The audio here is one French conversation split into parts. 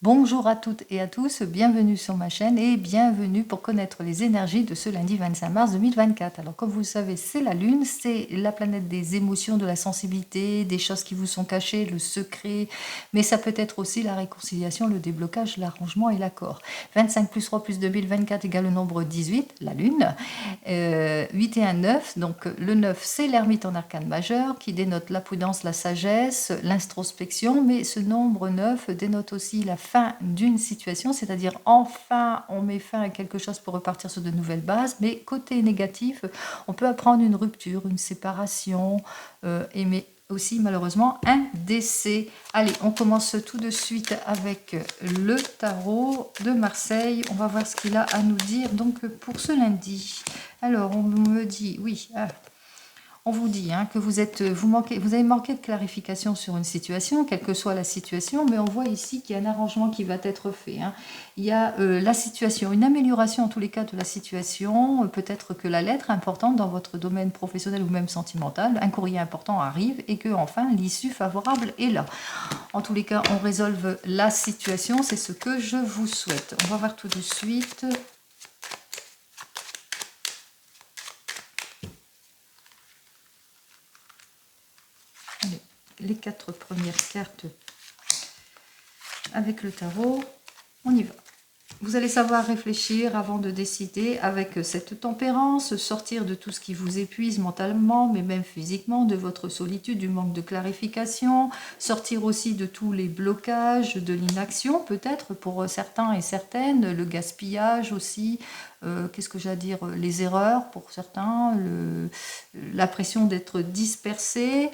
Bonjour à toutes et à tous, bienvenue sur ma chaîne et bienvenue pour connaître les énergies de ce lundi 25 mars 2024. Alors comme vous le savez, c'est la Lune, c'est la planète des émotions, de la sensibilité, des choses qui vous sont cachées, le secret, mais ça peut être aussi la réconciliation, le déblocage, l'arrangement et l'accord. 25 plus 3 plus 2024 égale le nombre 18, la Lune. 8 et 1, 9, donc le 9 c'est l'ermite en arcane majeur qui dénote la prudence, la sagesse, l'introspection, mais ce nombre 9 dénote aussi la fin d'une situation, c'est-à-dire enfin on met fin à quelque chose pour repartir sur de nouvelles bases, mais côté négatif, on peut apprendre une rupture, une séparation, mais aussi malheureusement un décès. Allez, on commence tout de suite avec le tarot de Marseille. On va voir ce qu'il a à nous dire donc pour ce lundi. Alors, on me dit, oui, on vous dit que vous avez manqué de clarification sur une situation, quelle que soit la situation, mais on voit ici qu'il y a un arrangement qui va être fait. Il y a la situation, une amélioration en tous les cas de la situation, peut-être que la lettre importante dans votre domaine professionnel ou même sentimental, un courrier important arrive et que enfin l'issue favorable est là. En tous les cas, on résolve la situation, c'est ce que je vous souhaite. On va voir tout de suite. Allez, les 4 premières cartes avec le tarot, on y va. Vous allez savoir réfléchir avant de décider avec cette tempérance, sortir de tout ce qui vous épuise mentalement, mais même physiquement, de votre solitude, du manque de clarification, sortir aussi de tous les blocages, de l'inaction peut-être pour certains et certaines, le gaspillage aussi, qu'est-ce que j'ai à dire, les erreurs pour certains, la pression d'être dispersé,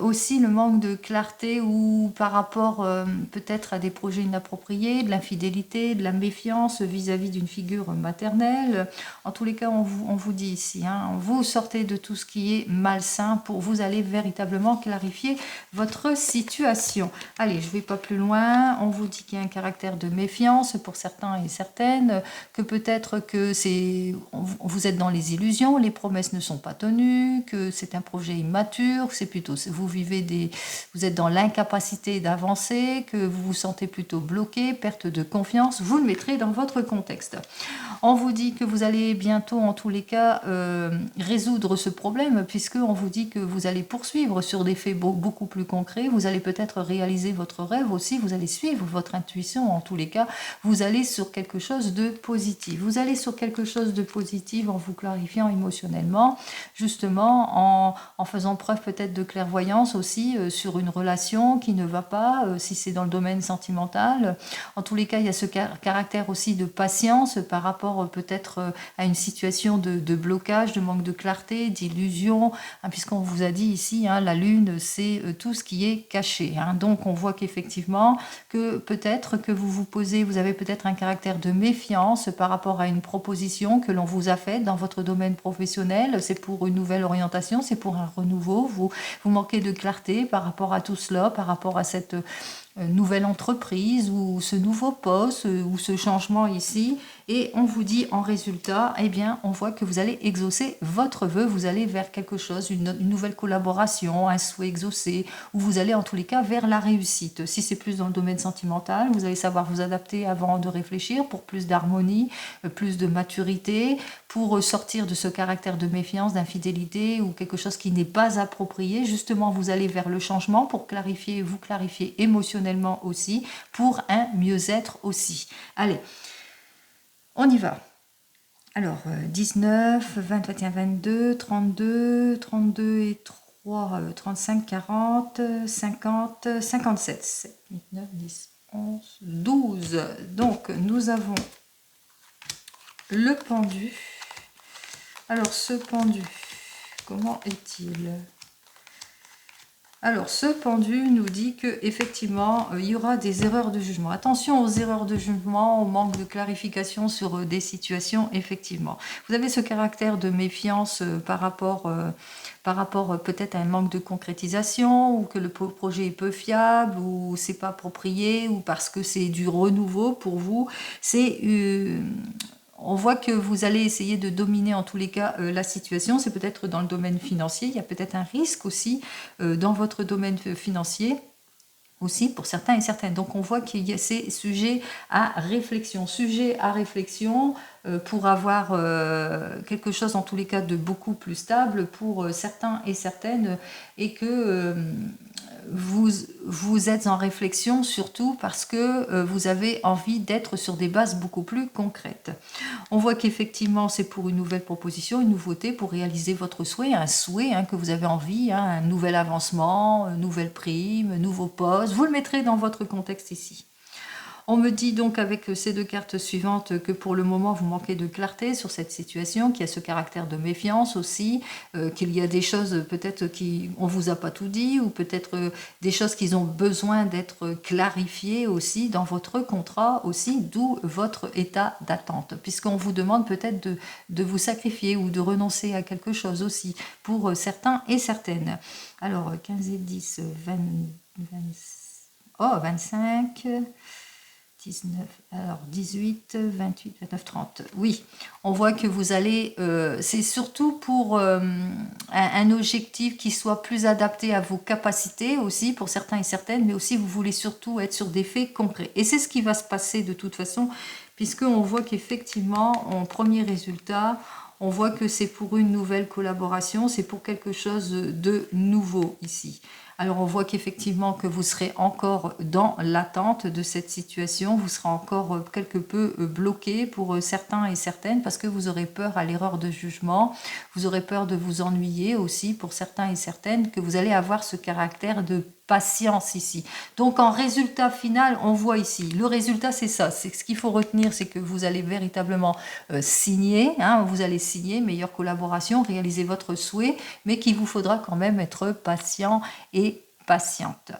aussi le manque de clarté ou par rapport peut-être à des projets inappropriés, de l'infidélité, de la méfiance vis-à-vis d'une figure maternelle. En tous les cas, on vous dit ici, vous sortez de tout ce qui est malsain pour vous aller véritablement clarifier votre situation. Allez, je ne vais pas plus loin. On vous dit qu'il y a un caractère de méfiance pour certains et certaines, que peut-être que vous êtes dans les illusions, les promesses ne sont pas tenues, que c'est un projet immature, c'est plutôt vous êtes dans l'incapacité d'avancer, que vous vous sentez plutôt bloqué, perte de confiance, vous le mettrez dans votre contexte. On vous dit que vous allez bientôt, en tous les cas, résoudre ce problème, puisqu'on vous dit que vous allez poursuivre sur des faits beaucoup plus concrets, vous allez peut-être réaliser votre rêve aussi, vous allez suivre votre intuition, en tous les cas, vous allez sur quelque chose de positif. Vous allez sur quelque chose de positif en vous clarifiant émotionnellement, justement en faisant preuve peut-être de clairvoyance aussi sur une relation qui ne va pas, si c'est dans le domaine sentimental. En tous les cas, il y a ce caractère aussi de patience par rapport peut-être à une situation de blocage, de manque de clarté, d'illusion, puisqu'on vous a dit ici, la lune, c'est tout ce qui est caché. Donc on voit qu'effectivement, que peut-être que vous avez peut-être un caractère de méfiance par rapport à une proposition que l'on vous a faite dans votre domaine professionnel. C'est pour une nouvelle orientation, c'est pour un renouveau. Vous manquez de clarté par rapport à tout cela, par rapport à cette nouvelle entreprise ou ce nouveau poste ou ce changement ici, et on vous dit en résultat, eh bien on voit que vous allez exaucer votre vœu, vous allez vers quelque chose, une nouvelle collaboration, un souhait exaucé, ou vous allez en tous les cas vers la réussite. Si c'est plus dans le domaine sentimental, vous allez savoir vous adapter avant de réfléchir pour plus d'harmonie, plus de maturité, pour sortir de ce caractère de méfiance, d'infidélité ou quelque chose qui n'est pas approprié. Justement, vous allez vers le changement pour vous clarifier émotionnellement aussi, pour un mieux-être aussi. Allez, on y va. Alors, 19, 20, 21, 22, 32, 32 et 3, 35, 40, 50, 57, 7, 8, 9, 10, 11, 12. Donc, nous avons le pendu. Alors, ce pendu, comment est-il ? Alors, ce pendu nous dit qu'effectivement, il y aura des erreurs de jugement. Attention aux erreurs de jugement, au manque de clarification sur des situations, effectivement. Vous avez ce caractère de méfiance par rapport peut-être à un manque de concrétisation, ou que le projet est peu fiable, ou c'est pas approprié, ou parce que c'est du renouveau pour vous. On voit que vous allez essayer de dominer en tous les cas la situation. C'est peut-être dans le domaine financier. Il y a peut-être un risque aussi dans votre domaine financier. aussi pour certains et certaines. Donc on voit qu'il y a ces sujets à réflexion. Sujet à réflexion pour avoir quelque chose en tous les cas de beaucoup plus stable pour certains et certaines et que vous êtes en réflexion surtout parce que vous avez envie d'être sur des bases beaucoup plus concrètes. On voit qu'effectivement c'est pour une nouvelle proposition, une nouveauté pour réaliser votre souhait, un souhait que vous avez envie, un nouvel avancement, une nouvelle prime, un nouveau poste. Vous le mettrez dans votre contexte ici. On me dit donc avec ces deux cartes suivantes que pour le moment vous manquez de clarté sur cette situation, qu'il y a ce caractère de méfiance aussi, qu'il y a des choses peut-être qu'on ne vous a pas tout dit ou peut-être des choses qui ont besoin d'être clarifiées aussi dans votre contrat aussi, d'où votre état d'attente, puisqu'on vous demande peut-être de vous sacrifier ou de renoncer à quelque chose aussi pour certains et certaines. Alors 15 et 10, 25... 19, alors 18, 28, 29, 30. Oui, on voit que vous allez... c'est surtout pour un objectif qui soit plus adapté à vos capacités aussi, pour certains et certaines, mais aussi vous voulez surtout être sur des faits concrets. Et c'est ce qui va se passer de toute façon, puisqu'on voit qu'effectivement, en premier résultat, on voit que c'est pour une nouvelle collaboration, c'est pour quelque chose de nouveau ici. Alors on voit qu'effectivement que vous serez encore dans l'attente de cette situation, vous serez encore quelque peu bloqué pour certains et certaines parce que vous aurez peur à l'erreur de jugement, vous aurez peur de vous ennuyer aussi pour certains et certaines, que vous allez avoir ce caractère de patience ici. Donc en résultat final, on voit ici, le résultat c'est ça, c'est ce qu'il faut retenir, c'est que vous allez véritablement signer, vous allez signer, meilleure collaboration, réaliser votre souhait, mais qu'il vous faudra quand même être patient et patiente.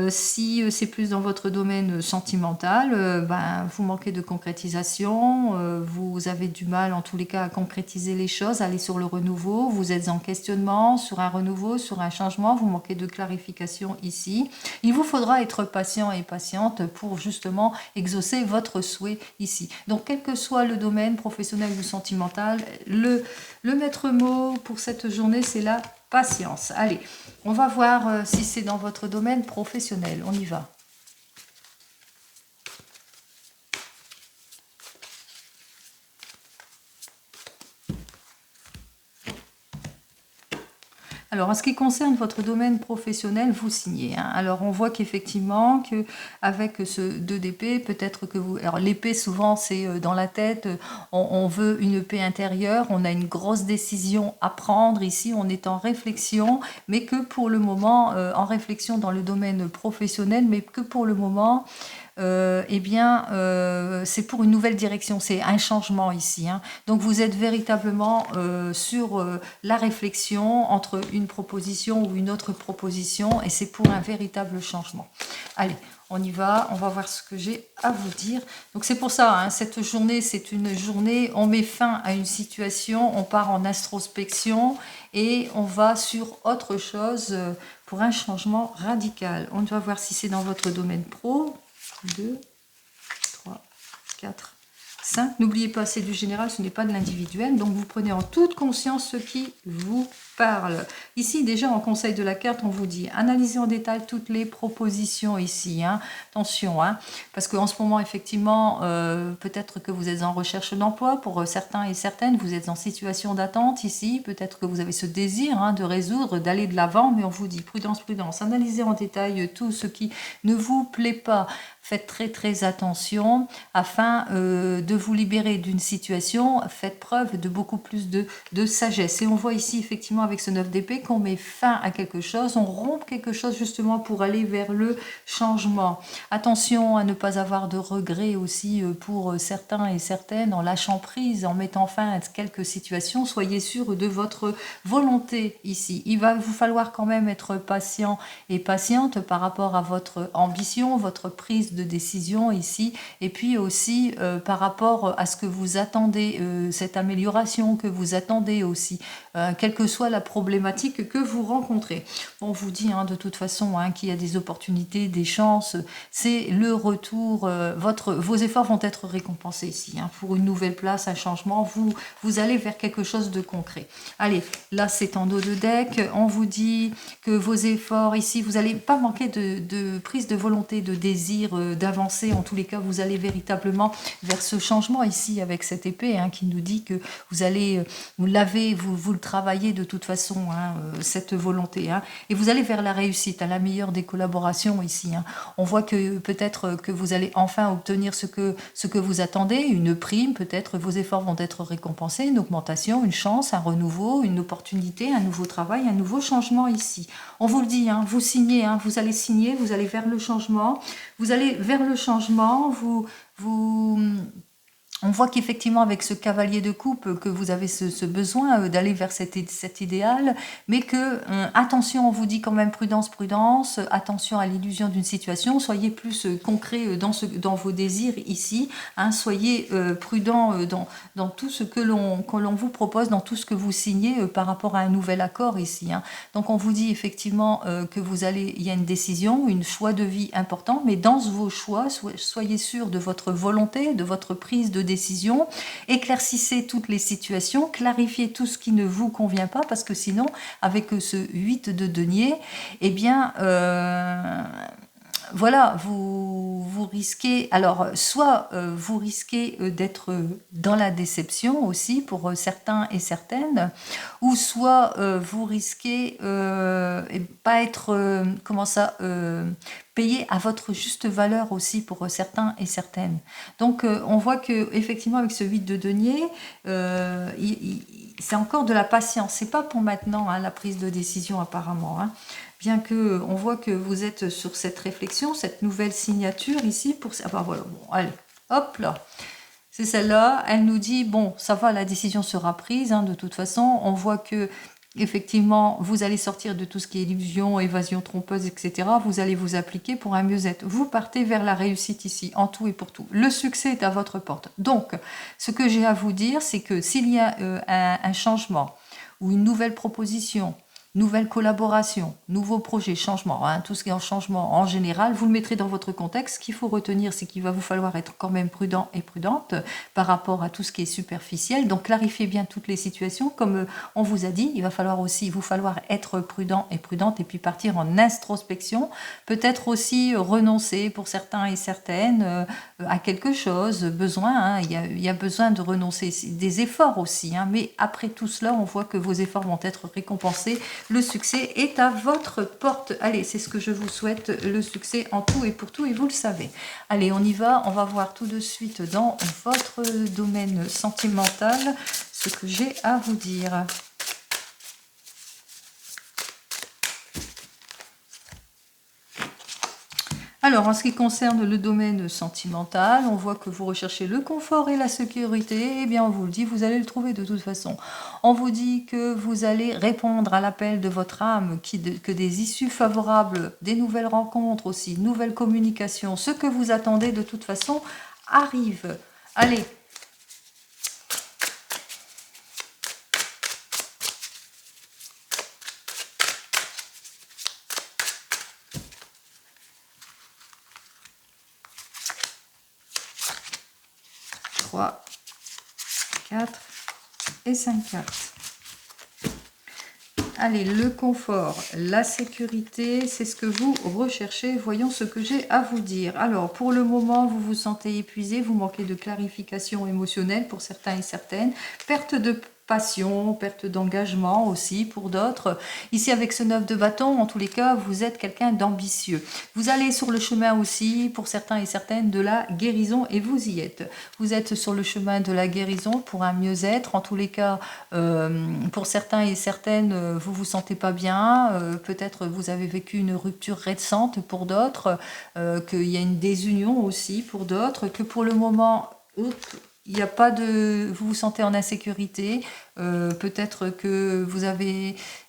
Si c'est plus dans votre domaine sentimental, vous manquez de concrétisation, vous avez du mal en tous les cas à concrétiser les choses, aller sur le renouveau, vous êtes en questionnement sur un renouveau, sur un changement, vous manquez de clarification ici. Il vous faudra être patient et patiente pour justement exaucer votre souhait ici. Donc quel que soit le domaine professionnel ou sentimental, le maître mot pour cette journée c'est la patience. Allez, on va voir si c'est dans votre domaine professionnel. On y va. Alors, en ce qui concerne votre domaine professionnel, vous signez. Alors, on voit qu'effectivement, avec ce 2 d'épée, peut-être que vous... Alors, l'épée, souvent, c'est dans la tête. On veut une paix intérieure. On a une grosse décision à prendre. Ici, on est en réflexion, mais que pour le moment, en réflexion dans le domaine professionnel, mais que pour le moment... c'est pour une nouvelle direction, c'est un changement ici. Donc vous êtes véritablement sur la réflexion entre une proposition ou une autre proposition et c'est pour un véritable changement. Allez, on y va, on va voir ce que j'ai à vous dire. Donc c'est pour ça, cette journée, c'est une journée, on met fin à une situation, on part en introspection et on va sur autre chose pour un changement radical. On va voir si c'est dans votre domaine pro. 2, 3, 4, 5. N'oubliez pas, c'est du général, ce n'est pas de l'individuel. Donc, vous prenez en toute conscience ce qui vous parle. Ici, déjà, en conseil de la carte, on vous dit, analysez en détail toutes les propositions ici. Attention, parce qu'en ce moment, effectivement, peut-être que vous êtes en recherche d'emploi. Pour certains et certaines, vous êtes en situation d'attente ici. Peut-être que vous avez ce désir de résoudre, d'aller de l'avant, mais on vous dit, prudence, prudence. Analysez en détail tout ce qui ne vous plaît pas. Faites très très attention afin de vous libérer d'une situation. Faites preuve de beaucoup plus de sagesse. Et on voit ici effectivement avec ce 9 d'épée qu'on met fin à quelque chose, on rompt quelque chose justement pour aller vers le changement. Attention à ne pas avoir de regrets aussi pour certains et certaines en lâchant prise, en mettant fin à quelques situations. Soyez sûr de votre volonté ici. Il va vous falloir quand même être patient et patiente par rapport à votre ambition, votre prise de décision ici, et puis aussi par rapport à ce que vous attendez, cette amélioration que vous attendez aussi, quelle que soit la problématique que vous rencontrez. On vous dit de toute façon qu'il y a des opportunités, des chances, c'est le retour, vos efforts vont être récompensés ici. Pour une nouvelle place, un changement, vous allez vers quelque chose de concret. Allez, là c'est en dos de deck, on vous dit que vos efforts ici, vous n'allez pas manquer de prise de volonté, de désir, d'avancer. En tous les cas, vous allez véritablement vers ce changement ici avec cette épée qui nous dit que vous allez, vous l'avez, vous le travaillez de toute façon, cette volonté. Et vous allez vers la réussite, à la meilleure des collaborations ici. On voit que peut-être que vous allez enfin obtenir ce que vous attendez, une prime, peut-être vos efforts vont être récompensés, une augmentation, une chance, un renouveau, une opportunité, un nouveau travail, un nouveau changement ici. On vous le dit, vous signez, vous allez signer, vous allez vers le changement, on voit qu'effectivement, avec ce cavalier de coupe, que vous avez ce besoin d'aller vers cet idéal, mais que, attention, on vous dit quand même prudence, prudence, attention à l'illusion d'une situation, soyez plus concret dans vos désirs ici, soyez prudent dans tout ce que l'on vous propose, dans tout ce que vous signez par rapport à un nouvel accord ici. Donc on vous dit effectivement que il y a une décision, une choix de vie important, mais dans vos choix, soyez sûr de votre volonté, de votre prise de décision, éclaircissez toutes les situations, clarifiez tout ce qui ne vous convient pas, parce que sinon, avec ce 8 de denier, eh bien, voilà, vous risquez, alors soit vous risquez d'être dans la déception aussi pour certains et certaines, ou soit vous risquez pas être, payé à votre juste valeur aussi pour certains et certaines. Donc on voit que effectivement avec ce 8 de denier, c'est encore de la patience, c'est pas pour maintenant la prise de décision apparemment. Bien que on voit que vous êtes sur cette réflexion, cette nouvelle signature ici, voilà, bon, allez, hop là, c'est celle-là, elle nous dit, bon, ça va, la décision sera prise, de toute façon, on voit que, effectivement, vous allez sortir de tout ce qui est illusion, évasion trompeuse, etc., vous allez vous appliquer pour un mieux-être, vous partez vers la réussite ici, en tout et pour tout, le succès est à votre porte. Donc, ce que j'ai à vous dire, c'est que s'il y a un changement, ou une nouvelle proposition, nouvelle collaboration, nouveau projet, changement, tout ce qui est en changement en général, vous le mettrez dans votre contexte. Ce qu'il faut retenir, c'est qu'il va vous falloir être quand même prudent et prudente par rapport à tout ce qui est superficiel. Donc clarifiez bien toutes les situations. Comme on vous a dit, il va falloir aussi vous falloir être prudent et prudente et puis partir en introspection. Peut-être aussi renoncer pour certains et certaines à quelque chose, besoin. Il y a besoin de renoncer, des efforts aussi. Mais après tout cela, on voit que vos efforts vont être récompensés. Le succès est à votre porte. Allez, c'est ce que je vous souhaite, le succès en tout et pour tout, et vous le savez. Allez, on y va. On va voir tout de suite dans votre domaine sentimental ce que j'ai à vous dire. Alors, en ce qui concerne le domaine sentimental, on voit que vous recherchez le confort et la sécurité. Eh bien, on vous le dit, vous allez le trouver de toute façon. On vous dit que vous allez répondre à l'appel de votre âme, que des issues favorables, des nouvelles rencontres aussi, nouvelles communications, ce que vous attendez de toute façon arrive. Allez. Trois, 4 et 5 cartes. Allez, le confort, la sécurité, c'est ce que vous recherchez. Voyons ce que j'ai à vous dire. Alors, pour le moment, vous vous sentez épuisé, vous manquez de clarification émotionnelle pour certains et certaines, perte de passion, perte d'engagement aussi pour d'autres. Ici, avec ce 9 de bâton, en tous les cas, vous êtes quelqu'un d'ambitieux. Vous allez sur le chemin aussi, pour certains et certaines, de la guérison, et vous y êtes. Vous êtes sur le chemin de la guérison pour un mieux-être. En tous les cas, pour certains et certaines, vous vous sentez pas bien. Peut-être vous avez vécu une rupture récente pour d'autres, qu'il y a une désunion aussi pour d'autres, que pour le moment... il n'y a pas de, vous vous sentez en insécurité, peut-être que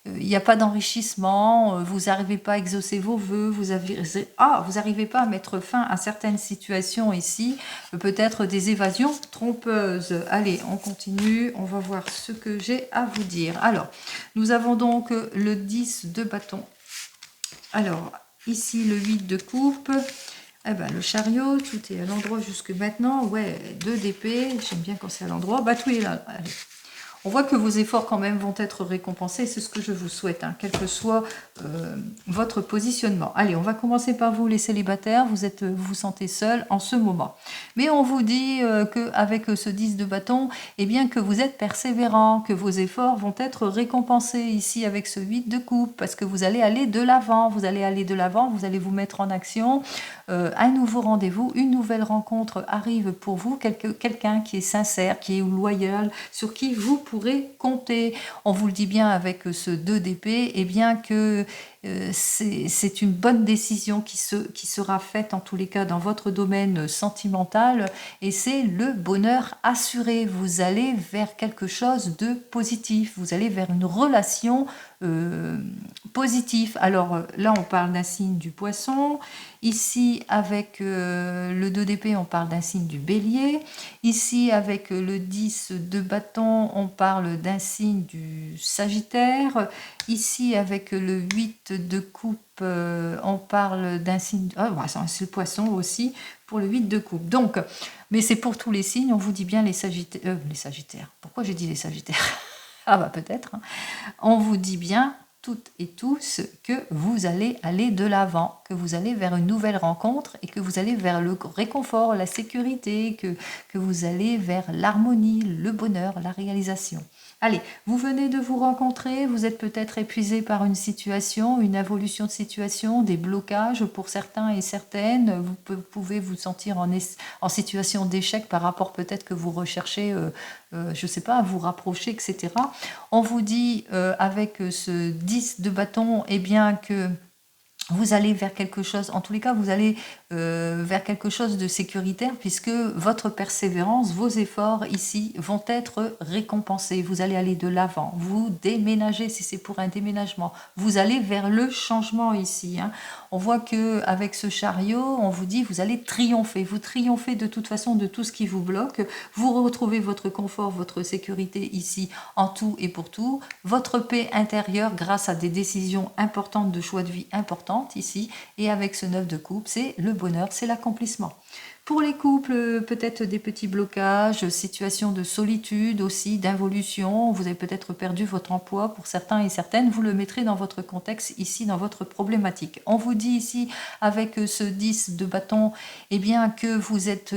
il n'y a pas d'enrichissement, vous n'arrivez pas à exaucer vos vœux, vous n'arrivez pas à mettre fin à certaines situations ici, peut-être des évasions trompeuses. Allez, on continue, on va voir ce que j'ai à vous dire. Alors, nous avons donc le 10 de bâton. Alors, ici le 8 de coupe. Eh ben, le chariot, tout est à l'endroit jusque maintenant. Ouais, 2 d'épée, j'aime bien quand c'est à l'endroit. Bah, tout est là. Allez. On voit que vos efforts quand même vont être récompensés, c'est ce que je vous souhaite, hein, quel que soit votre positionnement. Allez, on va commencer par vous les célibataires, vous vous sentez seul en ce moment. Mais on vous dit qu'avec ce 10 de bâton, eh bien que vous êtes persévérant, que vos efforts vont être récompensés ici avec ce 8 de coupe, parce que vous allez aller de l'avant, vous allez vous mettre en action. Un nouveau rendez-vous, une nouvelle rencontre arrive pour vous, quelqu'un qui est sincère, qui est loyal, sur qui vous pourrez compter. On vous le dit bien avec ce 2 d'épée, et bien que c'est une bonne décision qui sera faite en tous les cas dans votre domaine sentimental, et c'est le bonheur assuré. Vous allez vers quelque chose de positif, vous allez vers une relation positive. Alors là on parle d'un signe du poisson, ici avec le 2 d'épée on parle d'un signe du bélier, ici avec le 10 de bâton on parle d'un signe du sagittaire, ici avec le 8 de coupe on parle d'un signe, c'est le poisson aussi pour le 8 de coupe. Donc, mais c'est pour tous les signes, on vous dit bien les sagittaires. Pourquoi j'ai dit les sagittaires? Ah bah peut-être. Hein. On vous dit bien toutes et tous que vous allez aller de l'avant, que vous allez vers une nouvelle rencontre et que vous allez vers le réconfort, la sécurité, que vous allez vers l'harmonie, le bonheur, la réalisation. Allez, vous venez de vous rencontrer, vous êtes peut-être épuisé par une situation, une évolution de situation, des blocages pour certains et certaines. Vous pouvez vous sentir en situation d'échec par rapport peut-être que vous recherchez, je ne sais pas, à vous rapprocher, etc. On vous dit avec ce 10 de bâton, eh bien que vous allez vers quelque chose, en tous les cas, vous allez vers quelque chose de sécuritaire puisque votre persévérance, vos efforts ici vont être récompensés. Vous allez aller de l'avant, vous déménagez si c'est pour un déménagement. Vous allez vers le changement ici. Hein. On voit que avec ce chariot, on vous dit vous allez triompher. Vous triomphez de toute façon de tout ce qui vous bloque. Vous retrouvez votre confort, votre sécurité ici en tout et pour tout. Votre paix intérieure grâce à des décisions importantes de choix de vie importantes ici. Et avec ce 9 de coupe, c'est le bonheur, c'est l'accomplissement. Pour les couples, peut-être des petits blocages, situations de solitude aussi, d'involution. Vous avez peut-être perdu votre emploi pour certains et certaines. Vous le mettrez dans votre contexte ici, dans votre problématique. On vous dit ici, avec ce 10 de bâton, eh bien que vous êtes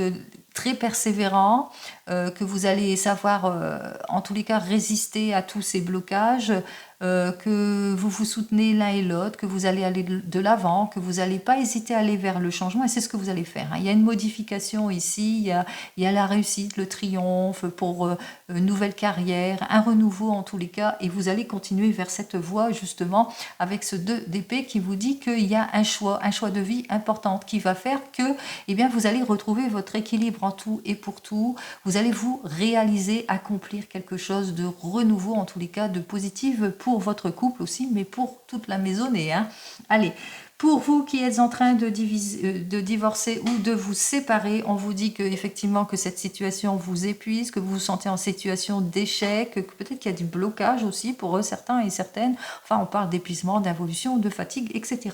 très persévérant, que vous allez savoir, en tous les cas, résister à tous ces blocages, que vous vous soutenez l'un et l'autre, que vous allez aller de l'avant, que vous n'allez pas hésiter à aller vers le changement, et c'est ce que vous allez faire. Hein. Il y a une modification ici, il y a la réussite, le triomphe pour une nouvelle carrière, un renouveau en tous les cas, et vous allez continuer vers cette voie justement avec ce 2 d'épée qui vous dit qu'il y a un choix de vie important qui va faire que eh bien, vous allez retrouver votre équilibre en tout et pour tout, vous allez vous réaliser, accomplir quelque chose de renouveau en tous les cas, de positif pour votre couple aussi, mais pour toute la maisonnée. Hein. Allez, pour vous qui êtes en train de divorcer ou de vous séparer, on vous dit que effectivement que cette situation vous épuise, que vous vous sentez en situation d'échec, que peut-être qu'il y a du blocage aussi pour eux, certains et certaines. Enfin, on parle d'épuisement, d'involution, de fatigue, etc.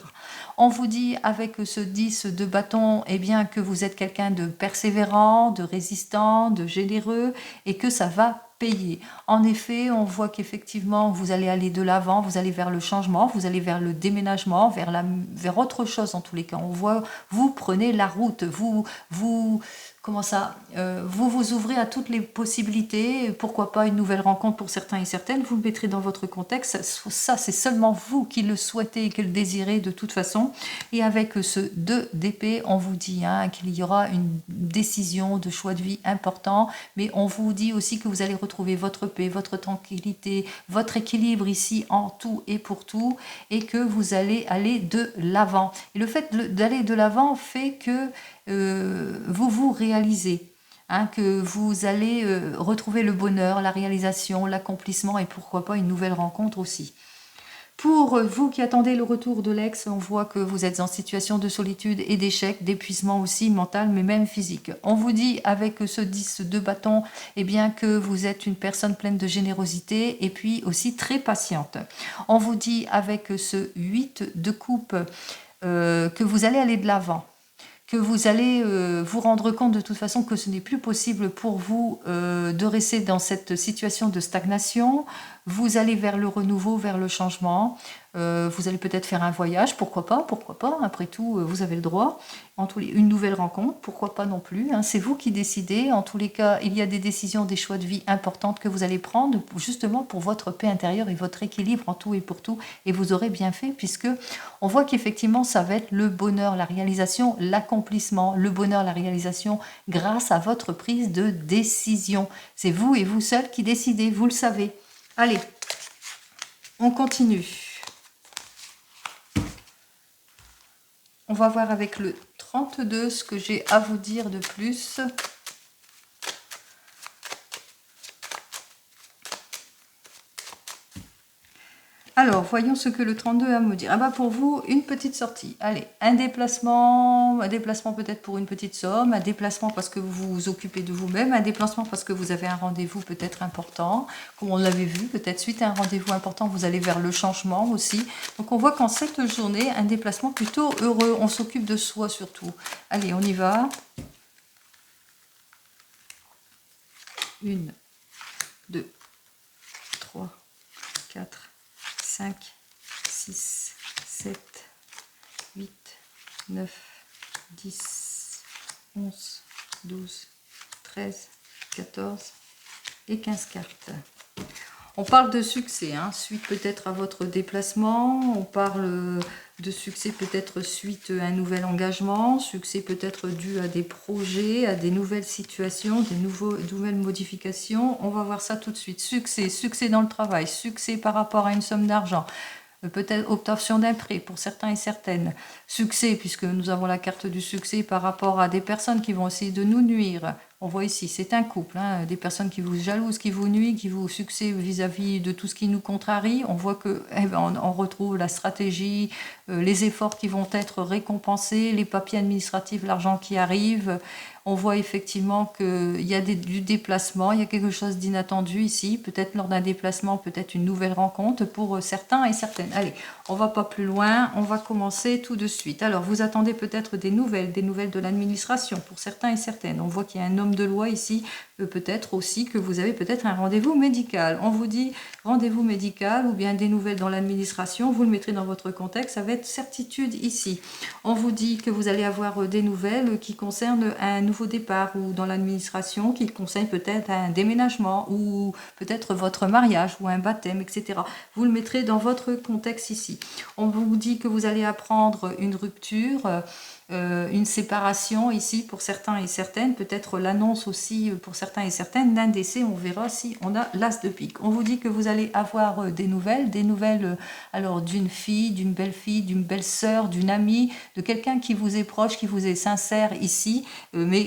On vous dit avec ce 10 de bâton, eh bien que vous êtes quelqu'un de persévérant, de résistant, de généreux et que ça va payer. En effet, on voit qu'effectivement, vous allez aller de l'avant, vous allez vers le changement, vous allez vers le déménagement, vers autre chose en tous les cas. On voit, vous prenez la route, vous vous ouvrez à toutes les possibilités, pourquoi pas une nouvelle rencontre pour certains et certaines, vous le mettrez dans votre contexte, ça c'est seulement vous qui le souhaitez et qui le désirez de toute façon, et avec ce 2 d'épée, on vous dit qu'il y aura une décision de choix de vie important, mais on vous dit aussi que vous allez retrouver votre paix, votre tranquillité, votre équilibre ici en tout et pour tout, et que vous allez aller de l'avant. Et le fait d'aller de l'avant fait que vous vous réalisez. hein, que vous allez retrouver le bonheur, la réalisation, l'accomplissement et pourquoi pas une nouvelle rencontre aussi. Pour vous qui attendez le retour de l'ex, on voit que vous êtes en situation de solitude et d'échec, d'épuisement aussi mental, mais même physique. On vous dit avec ce 10 de bâton, eh bien que vous êtes une personne pleine de générosité et puis aussi très patiente. On vous dit avec ce 8 de coupe que vous allez aller de l'avant, que vous allez vous rendre compte de toute façon que ce n'est plus possible pour vous de rester dans cette situation de stagnation. Vous allez vers le renouveau, vers le changement. Vous allez peut-être faire un voyage, pourquoi pas, après tout, vous avez le droit. Une nouvelle rencontre, pourquoi pas non plus, hein. C'est vous qui décidez. En tous les cas, il y a des décisions, des choix de vie importantes que vous allez prendre justement pour votre paix intérieure et votre équilibre en tout et pour tout. Et vous aurez bien fait puisque on voit qu'effectivement, ça va être le bonheur, la réalisation, l'accomplissement, le bonheur, la réalisation grâce à votre prise de décision. C'est vous et vous seul qui décidez, vous le savez. Allez, on continue. On va voir avec le 32 ce que j'ai à vous dire de plus. Alors, voyons ce que le 32 a à me dire. Ah bah pour vous, une petite sortie. Allez, un déplacement peut-être pour une petite somme, un déplacement parce que vous vous occupez de vous-même, un déplacement parce que vous avez un rendez-vous peut-être important, comme on l'avait vu, peut-être suite à un rendez-vous important, vous allez vers le changement aussi. Donc on voit qu'en cette journée, un déplacement plutôt heureux, on s'occupe de soi surtout. Allez, on y va. 1, 2, 3, 4, 5, 6, 7, 8, 9, 10, 11, 12, 13, 14 et 15 cartes. On parle de succès, hein, suite peut-être à votre déplacement, on parle de succès peut-être suite à un nouvel engagement, succès peut-être dû à des projets, à des nouvelles situations, nouvelles modifications. On va voir ça tout de suite. Succès dans le travail, succès par rapport à une somme d'argent, peut-être obtention d'un prêt pour certains et certaines. Succès, puisque nous avons la carte du succès par rapport à des personnes qui vont essayer de nous nuire. On voit ici, c'est un couple, hein, des personnes qui vous jalousent, qui vous nuisent, qui vous succès vis-à-vis de tout ce qui nous contrarie. On voit que on retrouve la stratégie, les efforts qui vont être récompensés, les papiers administratifs, l'argent qui arrive. On voit effectivement qu'il y a du déplacement, il y a quelque chose d'inattendu ici, peut-être lors d'un déplacement, peut-être une nouvelle rencontre pour certains et certaines. Allez, on va pas plus loin, on va commencer tout de suite. Alors, vous attendez peut-être des nouvelles de l'administration pour certains et certaines. On voit qu'il y a un homme de loi ici, peut-être aussi que vous avez peut-être un rendez-vous médical. On vous dit rendez-vous médical ou bien des nouvelles dans l'administration, vous le mettrez dans votre contexte, ça va être certitude ici. On vous dit que vous allez avoir des nouvelles qui concernent un nouveau départ ou dans l'administration, qui concerne peut-être un déménagement ou peut-être votre mariage ou un baptême, etc. Vous le mettrez dans votre contexte ici. On vous dit que vous allez apprendre une rupture, une séparation ici pour certains et certaines, peut-être l'annonce aussi pour certains et certaines d'un décès. On verra si on a l'as de pique. On vous dit que vous allez avoir des nouvelles alors d'une fille, d'une belle sœur, d'une amie, de quelqu'un qui vous est proche, qui vous est sincère ici, mais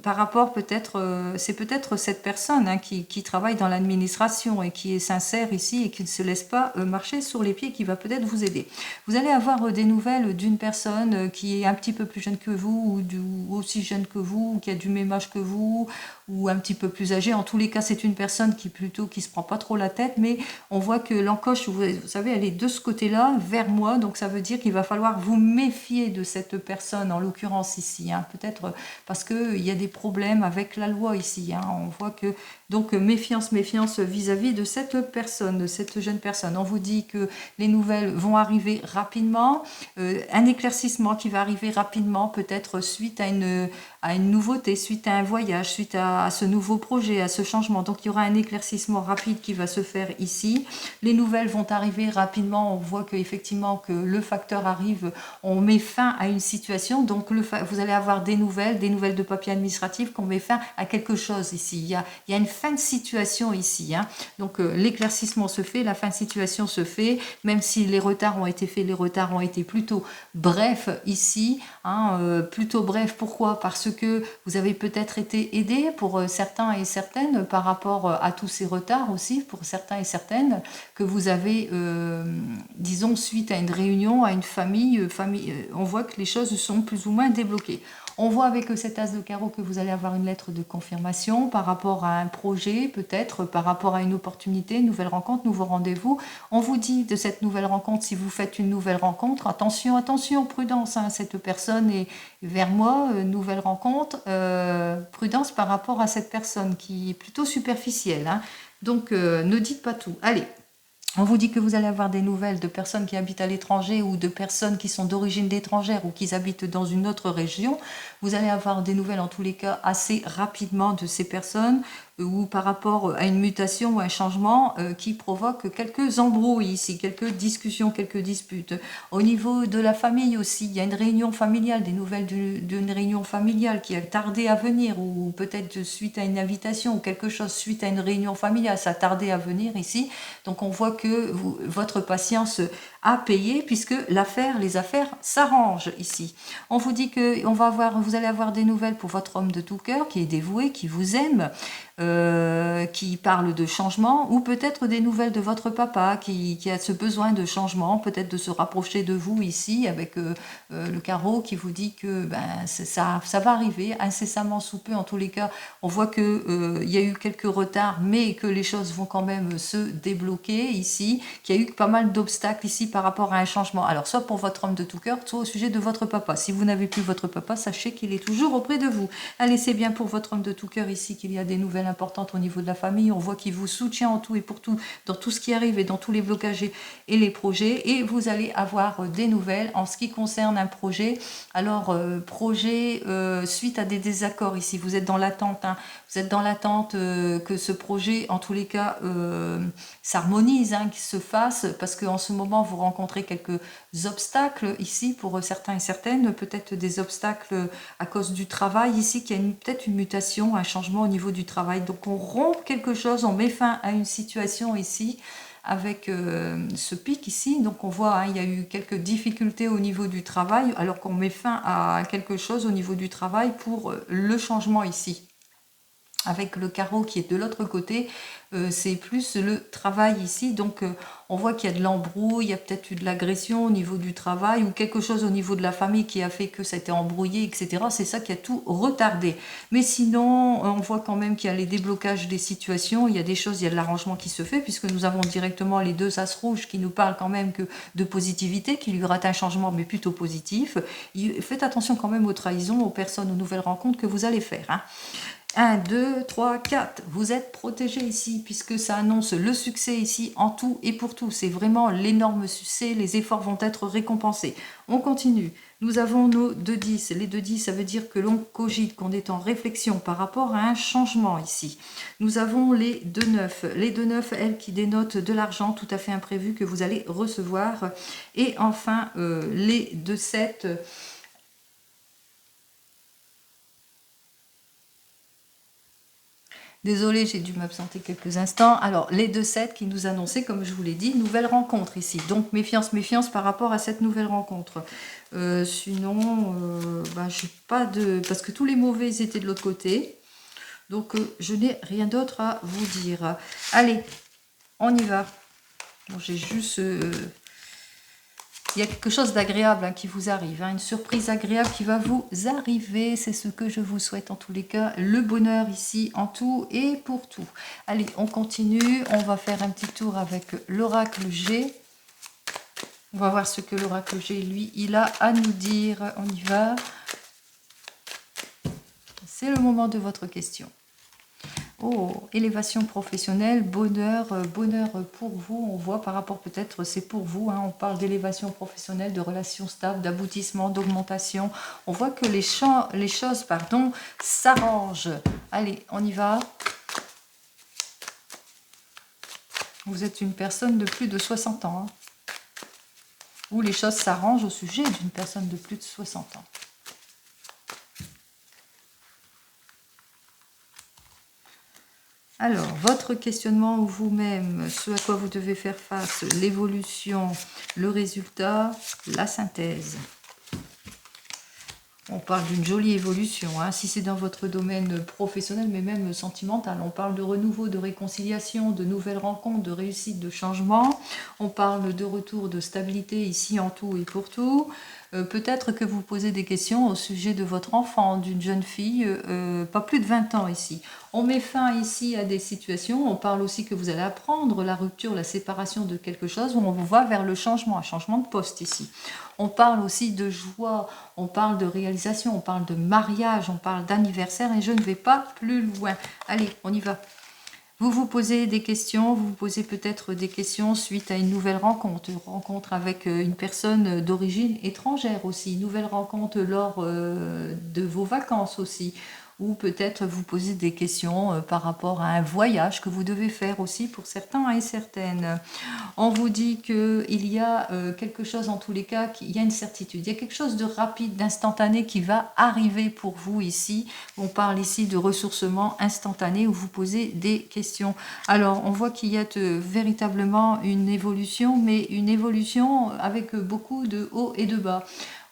par rapport peut-être, c'est peut-être cette personne, hein, qui travaille dans l'administration et qui est sincère ici et qui ne se laisse pas marcher sur les pieds, qui va peut-être vous aider. Vous allez avoir des nouvelles d'une personne qui est un petit peu plus jeune que vous ou aussi jeune que vous, ou qui a du même âge que vous ou un petit peu plus âgée. En tous les cas, c'est une personne qui se prend pas trop la tête, mais on voit que l'encoche, vous savez, elle est de ce côté-là, vers moi, donc ça veut dire qu'il va falloir vous méfier de cette personne, en l'occurrence ici, hein, peut-être parce qu'il y a des problèmes avec la loi ici, hein. On voit que, donc méfiance vis-à-vis de cette personne, de cette jeune personne. On vous dit que les nouvelles vont arriver rapidement, un éclaircissement qui va arriver rapidement, peut-être suite à une nouveauté, suite à un voyage, suite à ce nouveau projet, à ce changement. Donc il y aura un éclaircissement rapide qui va se faire ici. Les nouvelles vont arriver rapidement. On voit qu'effectivement que le facteur arrive, on met fin à une situation. Donc vous allez avoir des nouvelles de papier administratif qu'on met fin à quelque chose ici. Il y a une fin de situation ici, hein. Donc l'éclaircissement se fait, la fin de situation se fait, même si les retards ont été faits, les retards ont été plutôt brefs ici. ici, hein, plutôt bref. Pourquoi? Parce que vous avez peut-être été aidé pour certains et certaines par rapport à tous ces retards aussi, pour certains et certaines, que vous avez, disons, suite à une réunion, à une famille, on voit que les choses sont plus ou moins débloquées. On voit avec cet as de carreau que vous allez avoir une lettre de confirmation par rapport à un projet, peut-être par rapport à une opportunité, une nouvelle rencontre, nouveau rendez-vous. On vous dit de cette nouvelle rencontre, si vous faites une nouvelle rencontre, attention, attention, prudence, hein, cette personne est vers moi, nouvelle rencontre, prudence par rapport à cette personne qui est plutôt superficielle. Hein. Donc, ne dites pas tout. Allez. On vous dit que vous allez avoir des nouvelles de personnes qui habitent à l'étranger ou de personnes qui sont d'origine étrangère ou qui habitent dans une autre région. Vous allez avoir des nouvelles en tous les cas assez rapidement de ces personnes ou par rapport à une mutation ou un changement qui provoque quelques embrouilles ici, quelques discussions, quelques disputes. Au niveau de la famille aussi, il y a une réunion familiale, des nouvelles d'une réunion familiale qui a tardé à venir ou peut-être suite à une invitation ou quelque chose suite à une réunion familiale, ça a tardé à venir ici. Donc on voit que votre patience a payé puisque les affaires s'arrangent ici. On vous dit que vous allez avoir des nouvelles pour votre homme de tout cœur qui est dévoué, qui vous aime, qui parle de changement, ou peut-être des nouvelles de votre papa qui a ce besoin de changement, peut-être de se rapprocher de vous ici avec le carreau qui vous dit que ça va arriver incessamment sous peu. En tous les cas, on voit que il y a eu quelques retards, mais que les choses vont quand même se débloquer ici, qu'il y a eu pas mal d'obstacles ici par rapport à un changement. Alors, soit pour votre homme de tout cœur, soit au sujet de votre papa. Si vous n'avez plus votre papa, sachez qu'il est toujours auprès de vous. Allez, c'est bien pour votre homme de tout cœur ici qu'il y a des nouvelles importantes au niveau de la famille. On voit qu'il vous soutient en tout et pour tout, dans tout ce qui arrive et dans tous les blocages et les projets. Et vous allez avoir des nouvelles en ce qui concerne un projet. Alors, projet suite à des désaccords ici. Vous êtes dans l'attente. Hein. Vous êtes dans l'attente que ce projet, en tous les cas, s'harmonise, hein, qu'il se fasse, parce qu'en ce moment, vous rencontrez quelques obstacles ici pour certains et certaines, peut-être des obstacles à cause du travail ici, qu'il y a peut-être une mutation, un changement au niveau du travail. Donc on rompt quelque chose, on met fin à une situation ici avec ce pic ici. Donc on voit, hein, il y a eu quelques difficultés au niveau du travail, alors qu'on met fin à quelque chose au niveau du travail pour le changement ici. Avec le carreau qui est de l'autre côté, c'est plus le travail ici. Donc on voit qu'il y a de l'embrouille, il y a peut-être eu de l'agression au niveau du travail ou quelque chose au niveau de la famille qui a fait que ça a été embrouillé, etc. C'est ça qui a tout retardé. Mais sinon, on voit quand même qu'il y a les déblocages des situations, il y a des choses, il y a de l'arrangement qui se fait, puisque nous avons directement les deux as rouges qui nous parlent quand même que de positivité, qu'il y aura un changement, mais plutôt positif. Faites attention quand même aux trahisons, aux personnes, aux nouvelles rencontres que vous allez faire. Hein. 1, 2, 3, 4. Vous êtes protégé ici, puisque ça annonce le succès ici en tout et pour tout. C'est vraiment l'énorme succès. Les efforts vont être récompensés. On continue. Nous avons nos 2-10. Les 2-10, ça veut dire que l'on cogite, qu'on est en réflexion par rapport à un changement ici. Nous avons les 2-9. Les 2-9, elles, qui dénotent de l'argent tout à fait imprévu que vous allez recevoir. Et enfin, les 2-7... Désolée, j'ai dû m'absenter quelques instants. Alors, les 2-7 qui nous annonçaient, comme je vous l'ai dit, nouvelle rencontre ici. Donc, méfiance, méfiance par rapport à cette nouvelle rencontre. Sinon, j'ai pas de... Parce que tous les mauvais étaient de l'autre côté. Donc, je n'ai rien d'autre à vous dire. Allez, on y va. Bon, j'ai juste... il y a quelque chose d'agréable, hein, qui vous arrive, hein, une surprise agréable qui va vous arriver. C'est ce que je vous souhaite en tous les cas. Le bonheur ici en tout et pour tout. Allez, on continue. On va faire un petit tour avec l'oracle G. On va voir ce que l'oracle G, lui, il a à nous dire. On y va. C'est le moment de votre question. Oh, élévation professionnelle, bonheur, bonheur pour vous. On voit par rapport peut-être, c'est pour vous. Hein, on parle d'élévation professionnelle, de relations stables, d'aboutissement, d'augmentation. On voit que les choses s'arrangent. Allez, on y va. Vous êtes une personne de plus de 60 ans. Hein, où les choses s'arrangent au sujet d'une personne de plus de 60 ans. Alors, votre questionnement vous-même, ce à quoi vous devez faire face, l'évolution, le résultat, la synthèse. On parle d'une jolie évolution, hein. Si c'est dans votre domaine professionnel, mais même sentimental. On parle de renouveau, de réconciliation, de nouvelles rencontres, de réussite, de changement. On parle de retour de stabilité ici en tout et pour tout. Peut-être que vous posez des questions au sujet de votre enfant, d'une jeune fille, pas plus de 20 ans ici. On met fin ici à des situations, on parle aussi que vous allez apprendre la rupture, la séparation de quelque chose, où on vous va vers le changement, un changement de poste ici. On parle aussi de joie, on parle de réalisation, on parle de mariage, on parle d'anniversaire et je ne vais pas plus loin. Allez, on y va. Vous vous posez des questions, vous vous posez peut-être des questions suite à une nouvelle rencontre avec une personne d'origine étrangère aussi, une nouvelle rencontre lors de vos vacances aussi, ou peut-être vous posez des questions par rapport à un voyage que vous devez faire aussi pour certains et certaines. On vous dit qu'il y a quelque chose en tous les cas, il y a une certitude, il y a quelque chose de rapide, d'instantané qui va arriver pour vous ici. On parle ici de ressourcement instantané où vous posez des questions. Alors, on voit qu'il y a véritablement une évolution, mais une évolution avec beaucoup de hauts et de bas.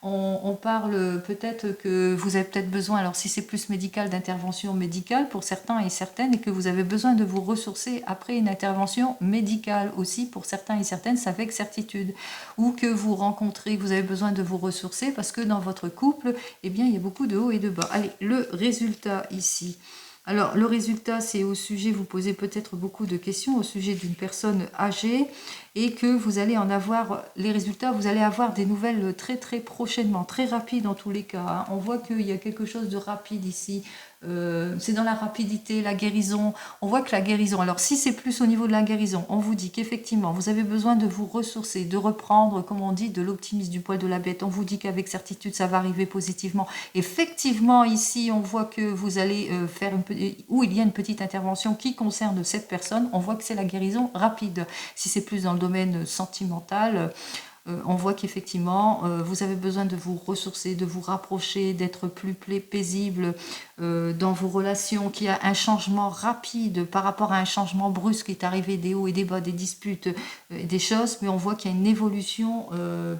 On parle peut-être que vous avez peut-être besoin, alors si c'est plus médical, d'intervention médicale pour certains et certaines, et que vous avez besoin de vous ressourcer après une intervention médicale aussi pour certains et certaines, c'est avec certitude. Ou que vous rencontrez, que vous avez besoin de vous ressourcer parce que dans votre couple, eh bien, il y a beaucoup de hauts et de bas. Allez, le résultat ici. Alors, le résultat, c'est au sujet, vous posez peut-être beaucoup de questions au sujet d'une personne âgée et que vous allez en avoir les résultats, vous allez avoir des nouvelles très très prochainement, très rapides en tous les cas, hein. On voit qu'il y a quelque chose de rapide ici. C'est dans la rapidité, la guérison. On voit que la guérison, alors si c'est plus au niveau de la guérison, on vous dit qu'effectivement, vous avez besoin de vous ressourcer, de reprendre, comme on dit, de l'optimisme, du poil de la bête. On vous dit qu'avec certitude, ça va arriver positivement. Effectivement, ici, on voit que vous allez faire où il y a une petite intervention qui concerne cette personne. On voit que c'est la guérison rapide. Si c'est plus dans le domaine sentimental, on voit qu'effectivement, vous avez besoin de vous ressourcer, de vous rapprocher, d'être plus paisible dans vos relations, qu'il y a un changement rapide par rapport à un changement brusque qui est arrivé, des hauts et des bas, des disputes, des choses, mais on voit qu'il y a une évolution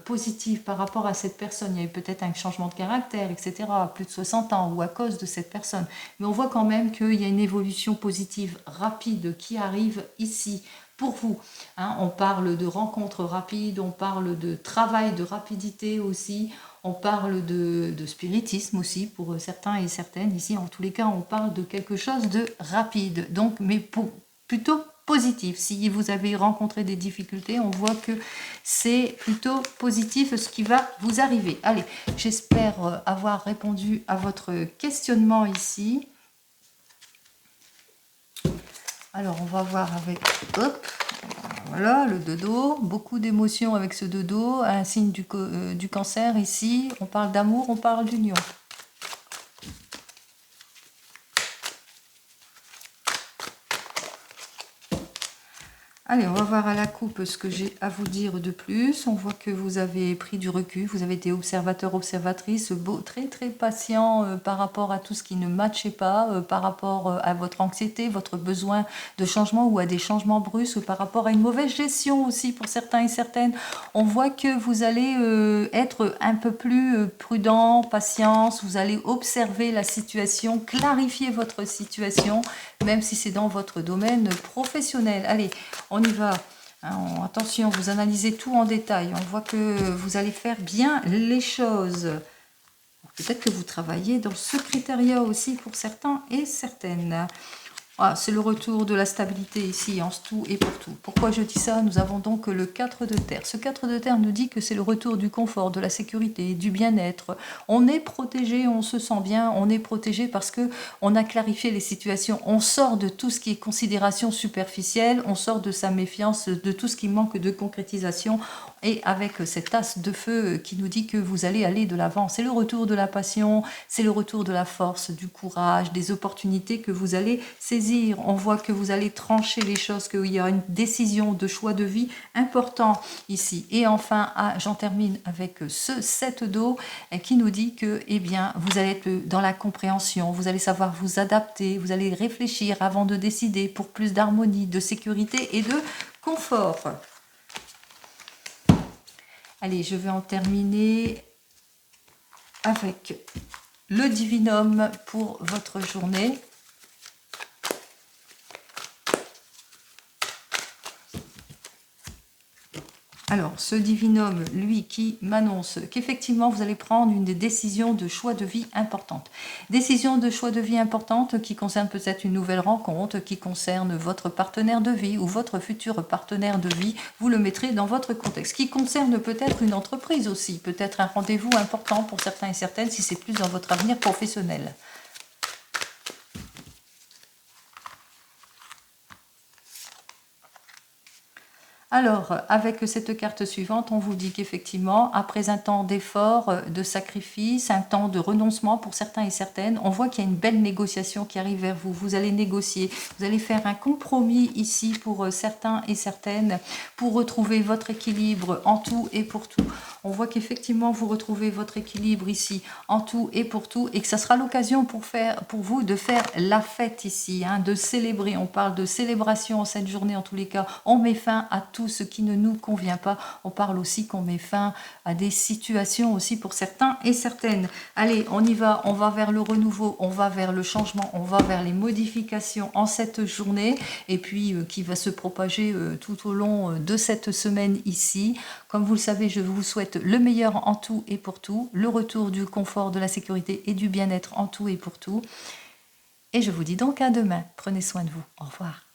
positive par rapport à cette personne. Il y a eu peut-être un changement de caractère, etc., à plus de 60 ans ou à cause de cette personne. Mais on voit quand même qu'il y a une évolution positive rapide qui arrive ici pour vous, hein. On parle de rencontres rapides, on parle de travail, de rapidité aussi, on parle de spiritisme aussi pour certains et certaines. Ici, en tous les cas, on parle de quelque chose de rapide, donc, mais plutôt positif. Si vous avez rencontré des difficultés, on voit que c'est plutôt positif ce qui va vous arriver. Allez, j'espère avoir répondu à votre questionnement ici. Alors, on va voir avec, hop, voilà, le dodo, beaucoup d'émotions avec ce dodo, un signe du cancer ici, on parle d'amour, on parle d'union. Allez, on va voir à la coupe ce que j'ai à vous dire de plus. On voit que vous avez pris du recul, vous avez été observateur, observatrice, très très patient par rapport à tout ce qui ne matchait pas, par rapport à votre anxiété, votre besoin de changement ou à des changements brusques, par rapport à une mauvaise gestion aussi pour certains et certaines. On voit que vous allez être un peu plus prudent, patience, vous allez observer la situation, clarifier votre situation, même si c'est dans votre domaine professionnel. Allez, on y va. Attention, vous analysez tout en détail. On voit que vous allez faire bien les choses. Peut-être que vous travaillez dans le secrétariat aussi pour certains et certaines. Voilà, c'est le retour de la stabilité ici, en tout et pour tout. Pourquoi je dis ça? Nous avons donc le 4 de terre. Ce 4 de terre nous dit que c'est le retour du confort, de la sécurité, du bien-être. On est protégé, on se sent bien, on est protégé parce que on a clarifié les situations. On sort de tout ce qui est considération superficielle, on sort de sa méfiance, de tout ce qui manque de concrétisation. Et avec cette tasse de feu qui nous dit que vous allez aller de l'avant. C'est le retour de la passion, c'est le retour de la force, du courage, des opportunités que vous allez saisir. On voit que vous allez trancher les choses, qu'il y aura une décision de choix de vie important ici. Et enfin, j'en termine avec ce 7 d'eau qui nous dit que eh bien, vous allez être dans la compréhension, vous allez savoir vous adapter, vous allez réfléchir avant de décider pour plus d'harmonie, de sécurité et de confort. Allez, je vais en terminer avec le divinum pour votre journée. Alors, ce divinum, lui, qui m'annonce qu'effectivement, vous allez prendre une décision de choix de vie importante. Décision de choix de vie importante qui concerne peut-être une nouvelle rencontre, qui concerne votre partenaire de vie ou votre futur partenaire de vie. Vous le mettrez dans votre contexte. Qui concerne peut-être une entreprise aussi, peut-être un rendez-vous important pour certains et certaines si c'est plus dans votre avenir professionnel. Alors, avec cette carte suivante, on vous dit qu'effectivement, après un temps d'effort, de sacrifice, un temps de renoncement pour certains et certaines, on voit qu'il y a une belle négociation qui arrive vers vous. Vous allez négocier, vous allez faire un compromis ici pour certains et certaines, pour retrouver votre équilibre en tout et pour tout. On voit qu'effectivement, vous retrouvez votre équilibre ici en tout et pour tout, et que ça sera l'occasion pour vous de faire la fête ici, hein, de célébrer. On parle de célébration en cette journée en tous les cas. On met fin à tout ce qui ne nous convient pas. On parle aussi qu'on met fin à des situations aussi pour certains et certaines. Allez, on y va, on va vers le renouveau, on va vers le changement, on va vers les modifications en cette journée et puis qui va se propager tout au long de cette semaine ici. Comme vous le savez, je vous souhaite le meilleur en tout et pour tout, le retour du confort, de la sécurité et du bien-être en tout et pour tout. Et je vous dis donc à demain. Prenez soin de vous. Au revoir.